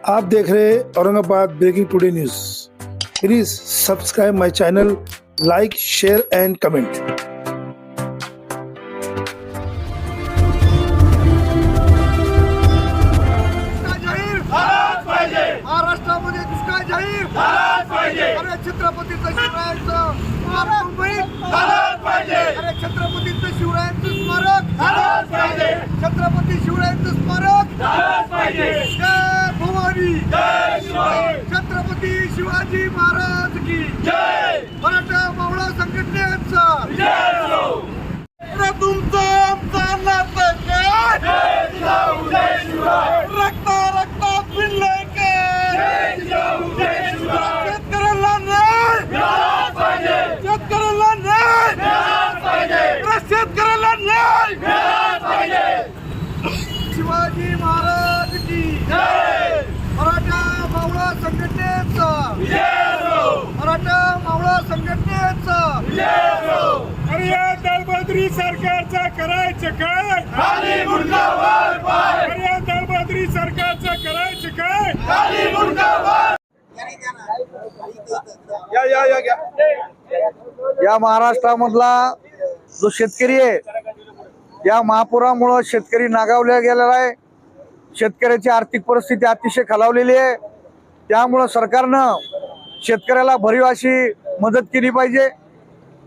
आप देख रहे हैं Aurangabad breaking today news. Please subscribe my channel, like, share and comment. महाराष्ट्रामध्ये दुष्काळ जाहीर झालाच पाहिजे। अरे छत्रपतीचं शिवरायांचं स्मारक मुंबईत झालंच पाहिजे। अरे छत्रपतीचं शिवरायांचं स्मारक झालंच पाहिजे। छत्रपती शिवरायांचं स्मारक झालंच पाहिजे। जय भवानी, जय शिवाजी। छत्रपती शिवाजी महाराज की जय। मराठा मावळा संघटनेचा जय हो। अरे तुमचं आमचं नातं काय? जय जिजाऊ, जय शिवराय। रक्त रक्तात भिनलंय शेतकऱ्याला न्याय मिळाला पाहिजे। शेतकऱ्याला न्याय मिळाला पाहिजे। शेतकऱ्याला न्याय मिळाला पाहिजे। शिवाजी महाराज की जय। मराठा मावळा संघटनेचा जय हो। मराठा मावळा संघटनेचा जय हो। अरे या दळबद्री सरकारचा करायचं काय? खाली मुंडका वर पाय। अरे या दळबद्री सरकारचं करायचं काय? खाली मुंडका वर। या महाराष्ट्रामधला जो शेतकरी आहे, या महापुरामुळे शेतकरी नागावला गेलेला आहे। शेतकऱ्याची आर्थिक परिस्थिती अतिशय खालावलेली आहे। त्यामुळे सरकारनं शेतकऱ्याला भरीव अशी मदत केली पाहिजे।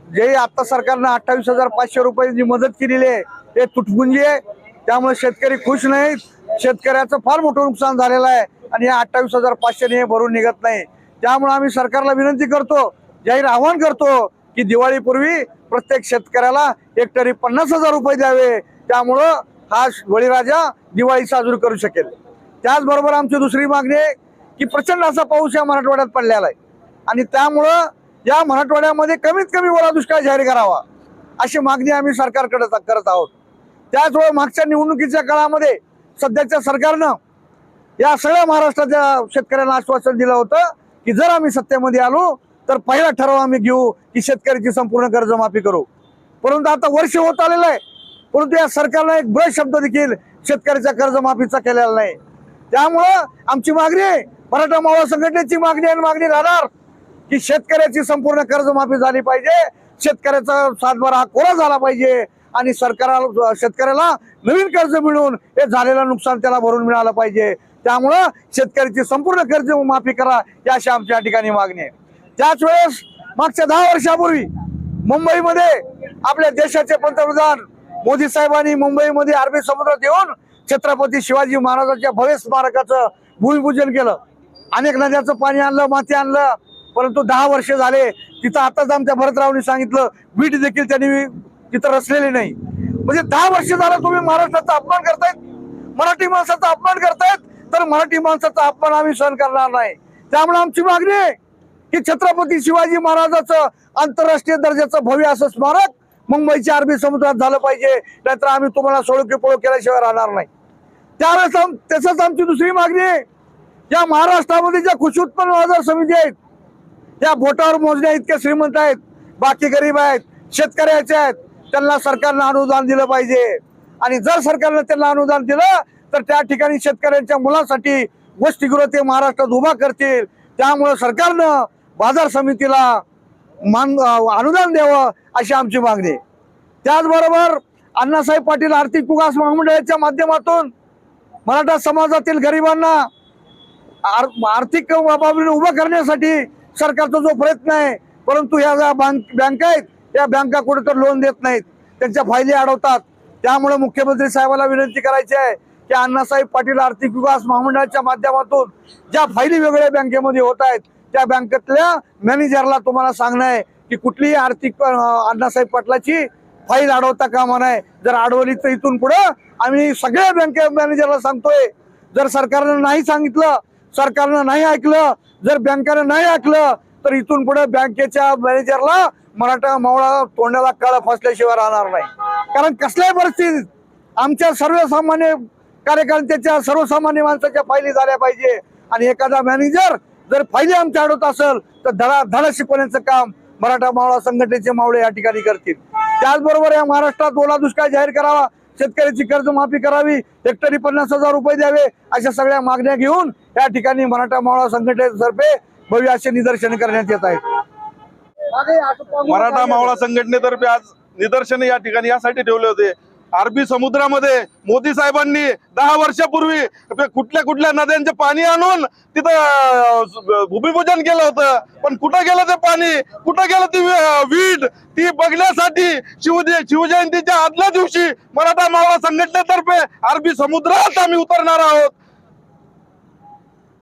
जे आता सरकारनं 28,500 रुपयांची मदत केलेली आहे ते तुटपुंजी आहे। त्यामुळे शेतकरी खुश नाहीत। शेतकऱ्याचं फार मोठं नुकसान झालेलं आहे आणि या 28,500 हे भरून निघत नाही। त्यामुळे आम्ही सरकारला विनंती करतो, जाहीर आवाहन करतो की दिवाळीपूर्वी प्रत्येक शेतकऱ्याला हेक्टरी 50,000 रुपये द्यावे। त्यामुळं हा बळीराजा दिवाळी साजरी करू शकेल। त्याचबरोबर आमची दुसरी मागणी आहे की प्रचंड असा पाऊस या मराठवाड्यात पडलेला आहे आणि त्यामुळं या मराठवाड्यामध्ये कमीत कमी ओला दुष्काळ जाहीर करावा अशी मागणी आम्ही सरकारकडे करत आहोत। त्याचवेळी मागच्या निवडणुकीच्या काळामध्ये सध्याच्या सरकारनं या सगळ्या महाराष्ट्राच्या शेतकऱ्यांना आश्वासन दिलं होतं की जर आम्ही सत्तेमध्ये आलो तर पहिला ठराव आम्ही घेऊ की शेतकऱ्याची संपूर्ण कर्जमाफी करू। परंतु आता वर्ष होत आलेलं आहे, परंतु या सरकारनं एक ब्रश शब्द देखील शेतकऱ्याच्या कर्जमाफीचा केलेला नाही। त्यामुळं आमची मागणी आहे, मराठा मावळा संघटनेची मागणी आणि मागणी राहणार की शेतकऱ्याची संपूर्ण कर्जमाफी झाली पाहिजे। शेतकऱ्याचा सातबारा हा कोरा झाला पाहिजे आणि सरकारला शेतकऱ्याला नवीन कर्ज मिळून हे झालेलं नुकसान त्याला भरून मिळालं पाहिजे। त्यामुळं शेतकऱ्याची संपूर्ण कर्ज माफी करा ही अशी आमच्या ठिकाणी मागणी आहे। त्याच वेळेस मागच्या 10 वर्षापूर्वी मुंबईमध्ये आपल्या देशाचे पंतप्रधान मोदी साहेबांनी मुंबईमध्ये अरबी समुद्रात येऊन छत्रपती शिवाजी महाराजांच्या भव्य स्मारकाचं भूमिपूजन केलं। अनेक नद्याचं पाणी आणलं, माती आणलं, परंतु 10 वर्ष झाले तिथं आताच आमच्या भरतरावनी सांगितलं वीट देखील त्यांनी तिथं रचलेली नाही। म्हणजे 10 वर्ष झालं तुम्ही महाराष्ट्राचा अपमान करतायत, मराठी माणसाचा अपमान करतायत, तर मराठी माणसाचा अपमान आम्ही सहन करणार नाही। त्यामुळे आमची मागणी आहे की छत्रपती शिवाजी महाराजाचं आंतरराष्ट्रीय दर्जाचं भव्य असं स्मारक मुंबईच्या अरबी समुद्रात झालं पाहिजे, नाहीतर आम्ही तुम्हाला सोडू की पळू केल्याशिवाय राहणार नाही। त्यावेळेस तसंच आमची दुसरी मागणी आहे, या महाराष्ट्रामध्ये ज्या कृषी उत्पन्न बाजार समिती आहेत त्या बोटावर मोजण्या इतके श्रीमंत आहेत, बाकी गरीब आहेत, शेतकऱ्याचे आहेत, त्यांना सरकारनं अनुदान दिलं पाहिजे। आणि जर सरकारनं त्यांना अनुदान दिलं तर त्या ठिकाणी शेतकऱ्यांच्या मुलांसाठी वसतिगृह ते महाराष्ट्रात उभा करतील। त्यामुळे सरकारनं बाजार समितीला अनुदान द्यावं अशी आमची मागणी आहे। त्याचबरोबर अण्णासाहेब पाटील आर्थिक विकास महामंडळाच्या माध्यमातून मराठा समाजातील गरिबांना आर्थिक बाबीने उभं करण्यासाठी सरकारचा जो प्रयत्न आहे, परंतु ह्या ज्या बँका आहेत या बँका कुठेतरी लोन देत नाहीत, त्यांच्या फायली अडवतात। त्यामुळे मुख्यमंत्री साहेबांना विनंती करायची आहे की अण्णासाहेब पाटील आर्थिक विकास महामंडळाच्या माध्यमातून ज्या फायली वेगळ्या बँकेमध्ये होत आहेत त्या बँकेतल्या मॅनेजरला तुम्हाला सांगणं आहे की कुठलीही आर्थिक अण्णासाहेब पाटलाची फाईल अडवता कामा नये। जर अडवली तर इथून पुढे आम्ही सगळ्या बँके मॅनेजरला सांगतोय, जर सरकारनं नाही सांगितलं, सरकारनं नाही ऐकलं, जर बँकेनं नाही ऐकलं तर इथून पुढे बँकेच्या मॅनेजरला मराठा मावळा तोंडाला काळं फासल्याशिवाय राहणार नाही। कारण कसल्याही परिस्थितीत आमच्या सर्वसामान्य कार्यकर्त्याच्या, सर्वसामान्य माणसाच्या फायली झाल्या पाहिजे आणि एखादा मॅनेजर जर फायली आमच्या अडवत असेल तर धडा शिकवण्याचं काम मराठा मावळा संघटनेचे मावळे या ठिकाणी करतील। त्याचबरोबर या महाराष्ट्रात ओला दुष्काळ जाहीर करावा शेतकऱ्याची कर्जमाफी करावी, हेक्टरी 50,000 रुपये द्यावे, अशा सगळ्या मागण्या घेऊन या ठिकाणी मराठा मावळा संघटनेतर्फे भव्य असे निदर्शन करण्यात येत आहेत. मराठा मावळा संघटनेतर्फे आज निदर्शने या ठिकाणी यासाठी ठेवले होते. अरबी समुद्रामध्ये मोदी साहेबांनी 10 वर्षापूर्वी कुठल्या कुठल्या नद्यांचे पाणी आणून तिथं भूमिपूजन केलं होतं, पण कुठं गेलं ते पाणी, कुठं गेलं ती वीट, ती बघण्यासाठी शिवजयंतीच्या आदल्या दिवशी मराठा मावळा संघटनेतर्फे अरबी समुद्रात आम्ही उतरणार आहोत.